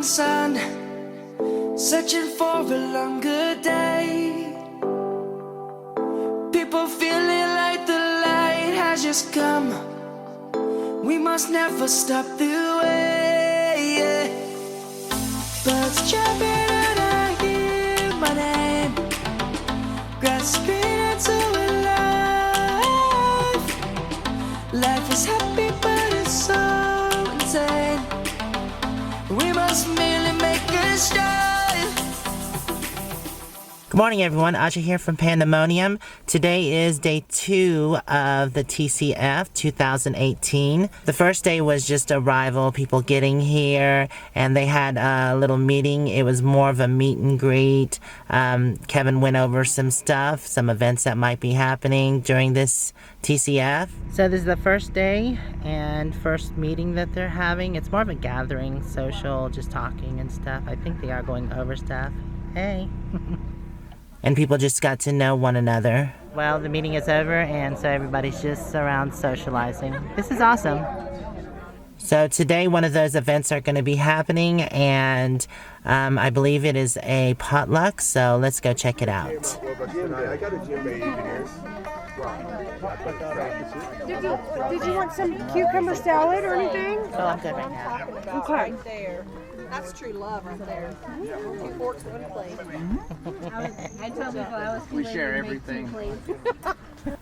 sun, searching for a longer day. People feeling like the light has just come. We must never stop the way. Birds chirping and I hear my name, grasping into a life. Life is happy but it's so insane. We must merely make a start. Good morning, everyone. Aja here from Pandamonium. Today is day 2 of the TCF 2018. The first day was just arrival, people getting here, and they had a little meeting. It was more of a meet and greet. Kevin went over some stuff, some events that might be happening during this TCF. So this is the first day and first meeting that they're having. It's more of a gathering, social, just talking and stuff. I think they are going over stuff. Hey. And people just got to know one another. Well, the meeting is over, and so everybody's just around socializing. This is awesome. So today, one of those events are going to be happening, and I believe it is a potluck, so let's go check it out. Did you want some cucumber salad or anything? Oh, I'm good right now. Okay. Right there. That's true love right there. 2 forks, 1 plate. I tell people I was we share everything. Well,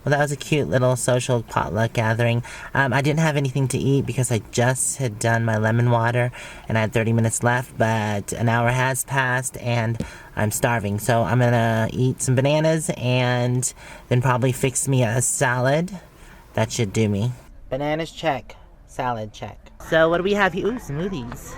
that was a cute little social potluck gathering. I didn't have anything to eat because I just had done my lemon water and I had 30 minutes left, but an hour has passed and I'm starving. So I'm gonna eat some bananas and then probably fix me a salad. That should do me. Bananas check, salad check. So what do we have here? Ooh, smoothies.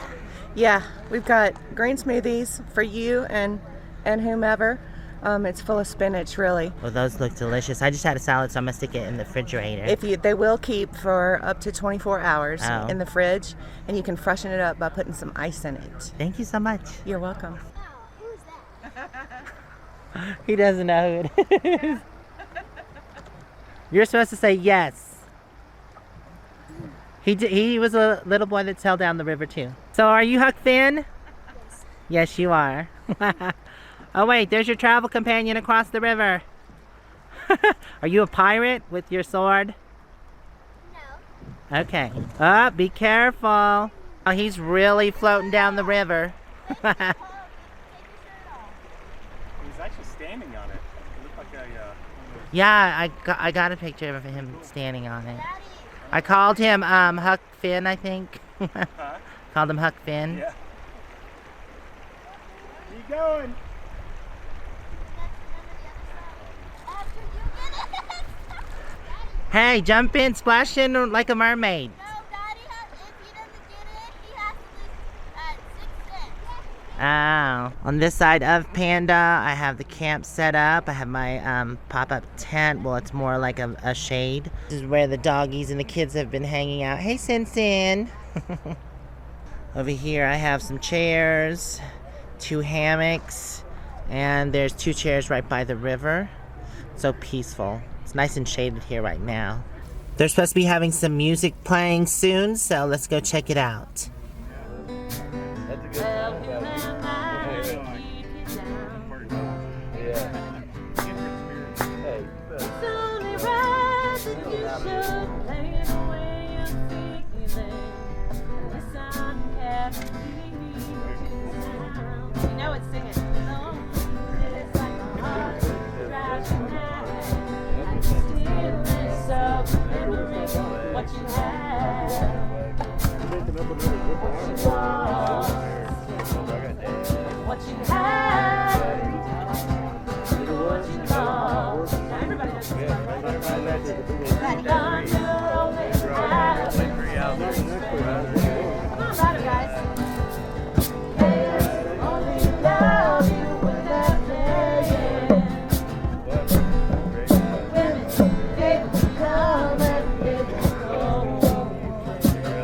Yeah, we've got green smoothies for you and whomever. It's full of spinach, really. Well, those look delicious. I just had a salad, so I'm gonna stick it in the refrigerator. They will keep for up to 24 hours Oh. in the fridge, and you can freshen it up by putting some ice in it. Thank you so much. You're welcome. He doesn't know who it is. You're supposed to say yes. He was a little boy that sailed down the river too. So are you Huck Finn? Yes, you are. Oh wait, there's your travel companion across the river. Are you a pirate with your sword? No. Okay. Oh, be careful. Oh, he's really floating down the river. He's actually standing on it. It looked like a... Yeah, I got a picture of him standing on it. I called him Huck Finn, I think. Huh? Called him Huck Finn. Yeah. Keep going. Hey, jump in, splash in like a mermaid. No, Daddy, if he doesn't get it, he has to lose 6 cents. Oh. On this side of Panda, I have the camp set up. I have my pop-up tent. Well, it's more like a shade. This is where the doggies and the kids have been hanging out. Hey, Sin Sin. Over here, I have some chairs, 2 hammocks, and there's 2 chairs right by the river. So peaceful. It's nice and shaded here right now. They're supposed to be having some music playing soon, so let's go check it out. You know it's singing. What you have, what you have, what you lost. Everybody knows this song, right? God, you only have. Come on, ride it, guys. Only love you when they're playing. Women able to come and able to go.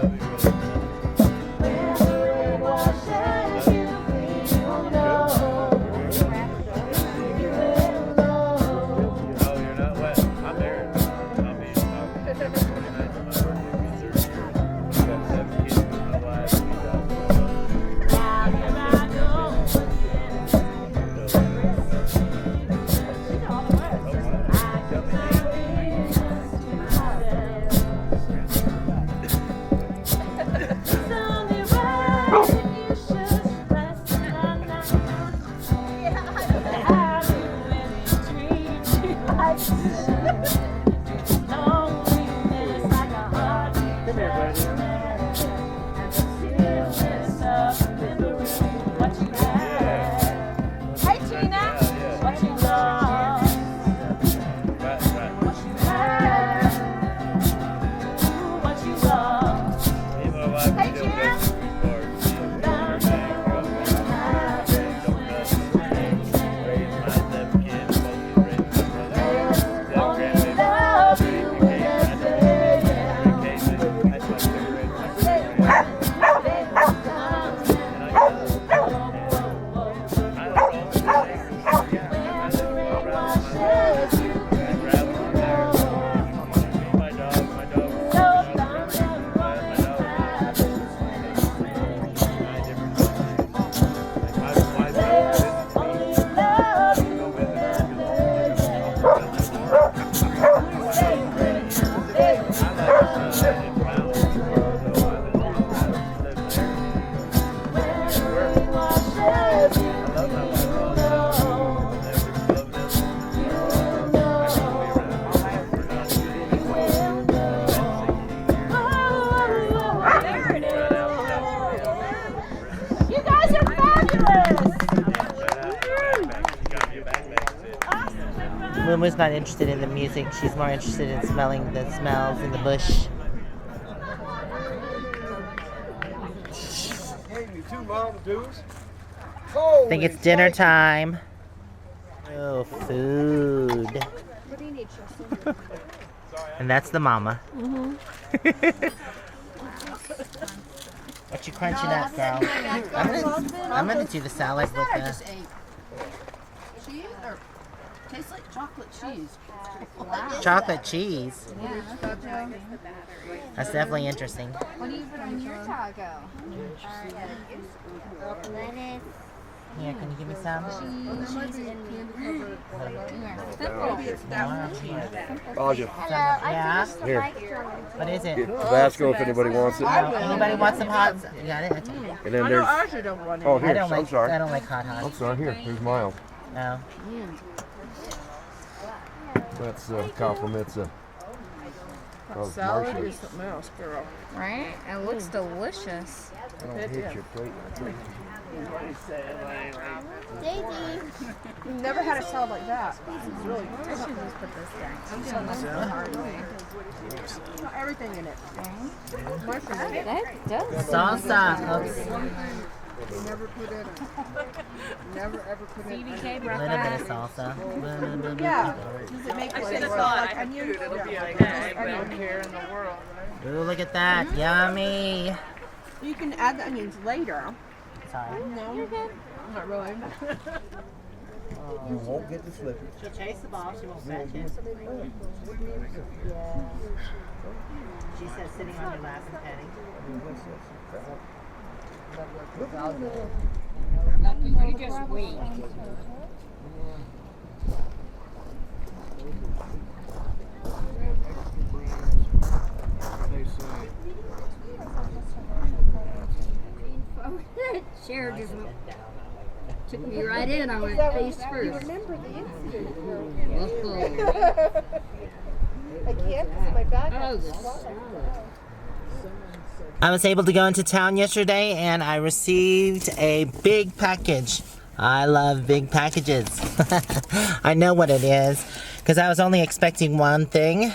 When the rain washes you, you know. Moo-moo's not interested in the music. She's more interested in smelling the smells in the bush. I think it's dinner time. Oh, food. What do you need, Tristan? And that's the mama. What you crunching up, girl? I'm gonna do the salad with the... Cheese or tastes like chocolate cheese. chocolate cheese. That's definitely interesting. What do you put on your taco? Lettuce. Here, can you give me some? Hello, Yeah? Here. What is it? Tabasco if anybody wants it. Anybody want some hot? You got it? And then there's... Oh, here, I don't I'm like. sorry. I don't like hot. I'm sorry, here, here's mine. No. That's compliments of Salad Marcia. is something else, girl. Right? It looks delicious. I don't hit your plate. Daisy. We've never had a salad like that. It's really good. I should just put this down. I'm doing this the hard way. Got everything in it. That does. Salsa. Oops. Never put in. Never ever put in. CBK A little bit of salsa. Yeah. Does it make like onion? It'll be okay. I don't care in the world. Ooh, look at that. Yummy. You can add the onions later. Sorry. No, you're good. Not really. You won't get the slipper. She'll chase the ball. She won't catch it. She says sitting on your lap and petting. You just wait. Chair just took me right in. I went face first. Remember the incident? Whoa. I can't because my bag. Oh, the salad. I was able to go into town yesterday and I received a big package. I love big packages. I know what it is because I was only expecting one thing.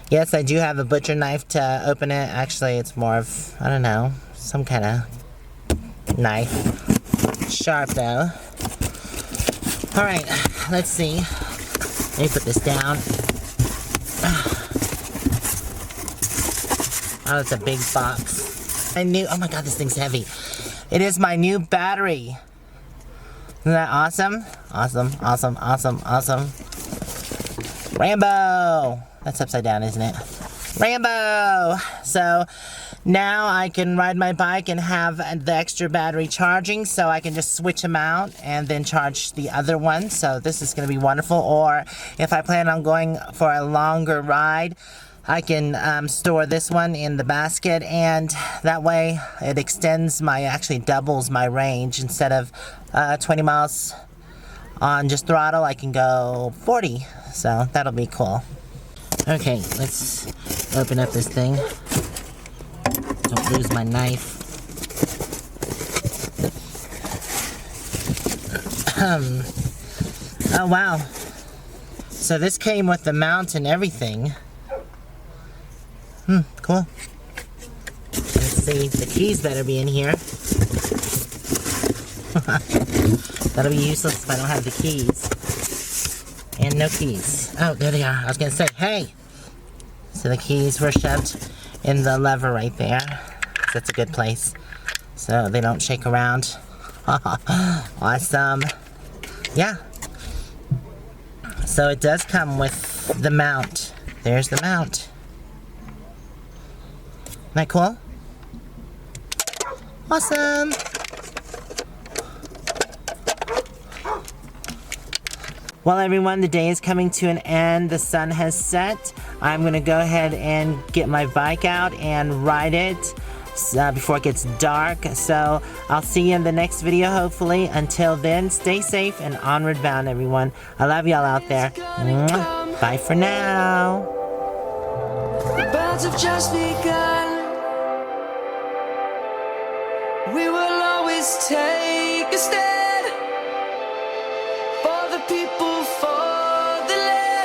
Yes, I do have a butcher knife to open it. Actually, it's more of, I don't know, some kind of knife. Sharp though. Alright, let's see. Let me put this down. Oh, it's a big box. Oh my god, this thing's heavy. It is my new battery. Isn't that awesome? Awesome, awesome, awesome, awesome. Rambo! That's upside down, isn't it? Rambo! So, now I can ride my bike and have the extra battery charging, so I can just switch them out and then charge the other one. So this is going to be wonderful. Or if I plan on going for a longer ride, I can store this one in the basket, and that way it actually doubles my range. Instead of 20 miles on just throttle, I can go 40. So that'll be cool. Okay, let's open up this thing. Don't lose my knife. Oh wow. So this came with the mount and everything. Cool. Let's see, the keys better be in here. That'll be useless if I don't have the keys. And no keys. Oh, there they are. I was gonna say, hey! So the keys were shoved in the lever right there. That's a good place. So they don't shake around. Awesome. Yeah. So it does come with the mount. There's the mount. Isn't that cool? Awesome! Well everyone, the day is coming to an end. The sun has set. I'm going to go ahead and get my bike out and ride it before it gets dark. So I'll see you in the next video hopefully. Until then, stay safe and onward bound everyone. I love y'all out there. Mwah. Bye for now. The birds have just begun. We will always take a stand for the people, for the land.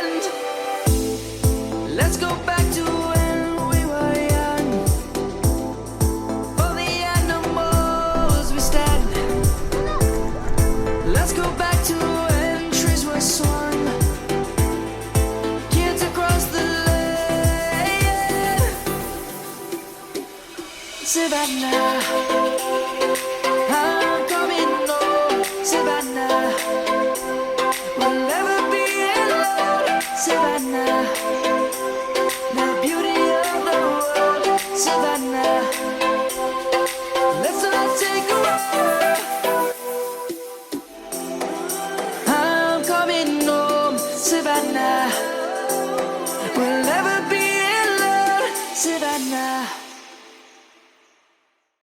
take a ride.